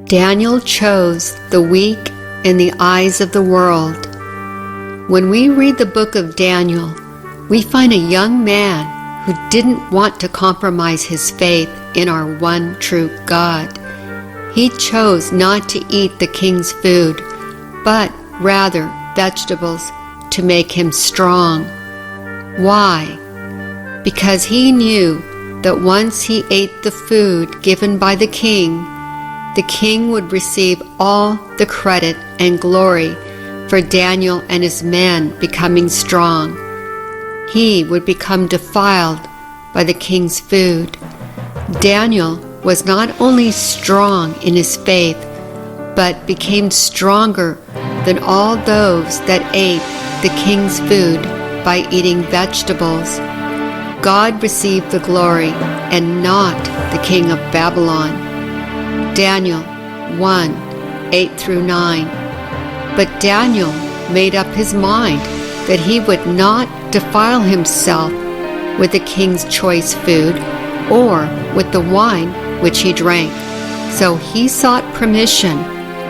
Daniel chose the weak in the eyes of the world. When we read the book of Daniel, we find a young man who didn't want to compromise his faith in our one true God. He chose not to eat the king's food, but rather vegetables to make him strong. Why? Because he knew that once he ate the food given by the king would receive all the credit and glory for Daniel and his men becoming strong. He would become defiled by the king's food. Daniel was not only strong in his faith, but became stronger than all those that ate the king's food by eating vegetables. God received the glory and not the king of Babylon. Daniel 1:8-9. But Daniel made up his mind that he would not defile himself with the king's choice food or with the wine which he drank. So he sought permission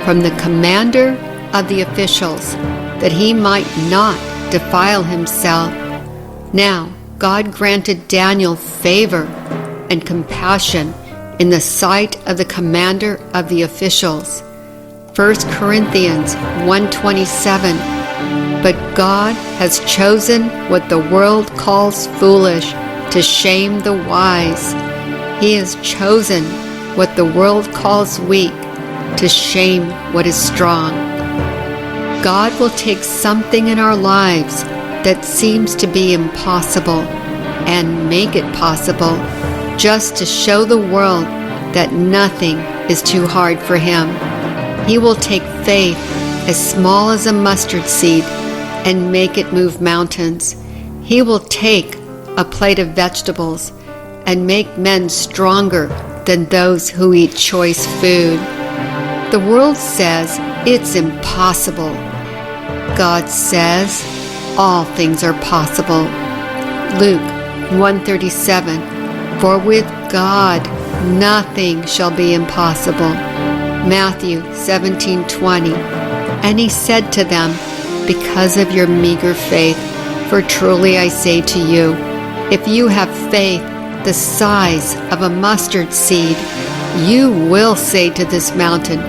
from the commander of the officials that he might not defile himself. Now God granted Daniel favor and compassion in the sight of the commander of the officials. 1 Corinthians 1:27. But God has chosen what the world calls foolish to shame the wise. He has chosen what the world calls weak to shame what is strong. God will take something in our lives that seems to be impossible and make it possible, just to show the world that nothing is too hard for him. He will take faith as small as a mustard seed and make it move mountains. He will take a plate of vegetables and make men stronger than those who eat choice food. The world says it's impossible. God says all things are possible. Luke 1:37. For with God nothing shall be impossible. Matthew 17:20. And he said to them, because of your meager faith, for truly I say to you, if you have faith the size of a mustard seed, you will say to this mountain,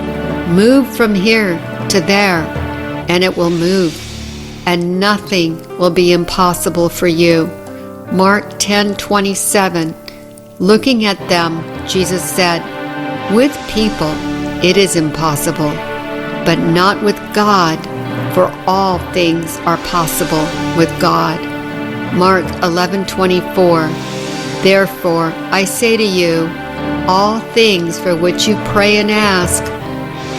move from here to there, and it will move, and nothing will be impossible for you. Mark 10:27. Looking at them, Jesus said, with people it is impossible, but not with God, for all things are possible with God. Mark 11:24. Therefore I say to you, all things for which you pray and ask,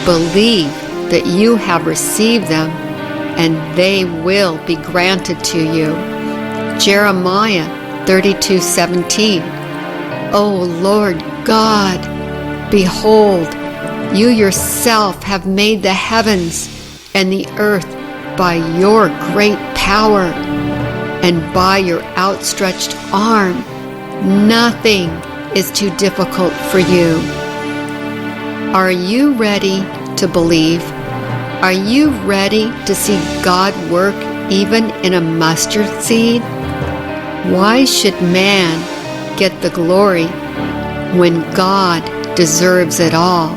believe that you have received them, and they will be granted to you. Jeremiah 32:17. O Lord God, behold, you yourself have made the heavens and the earth by your great power and by your outstretched arm. Nothing is too difficult for you. Are you ready to believe? Are you ready to see God work even in a mustard seed? Why should man get the glory when God deserves it all?